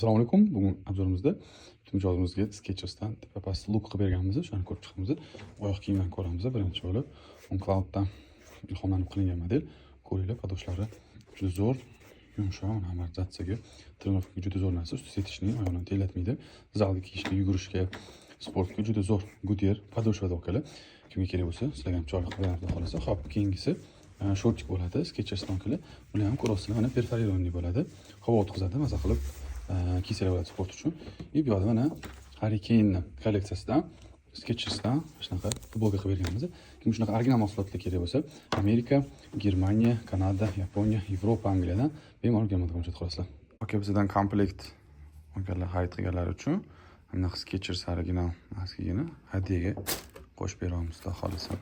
Assalomu alaykum. Bugun obzorimizda mijozimizga Skechers'dan tepapasti look qilib berganmiz. Shuni ko'rib chiqamiz. Oyoq kiyimdan ko'ramiz. Birinchi bo'lib On Cloud'dan ilhomlanib qilingan model. Ko'ringlar, podoshlari juda zo'r, yumshoq, amortizatsiyaga, trenirovkaga juda zo'r narsa. Usti setishning oyoqni teylatmaydi. Zalga kiyishga, yugurishga, sportga juda zo'r. Goodyear podoshvada okalar. Kimga kerak bo'lsa, sizlarga ham chiroyli qilib beramiz xohlasa. Xo'p, keyingisi shortik bo'ladi. Skechers'dan kelar. Bular ham crosslar mana perforированный bo'ladi. Havo o'tkazadi, maza qilib kiysalar bo'ladi sport uchun. Bu yoqda mana Harry Kane kolleksiyasidan Skechers'dan shunaqa futbolka qilib berganmiz. Kim shunaqa original mahsulotlar kerak bo'lsa, Amerika, Germaniya, Kanada, Yaponiya, Yevropa, Angliyadan bemalol kelmoqda murojaat qilasizlar. Okey, bizdan komplekt olganlar, xarid qilganlar uchun mana Skechers original maskigini hadyaga qo'shib beramiz, xudo xolasa.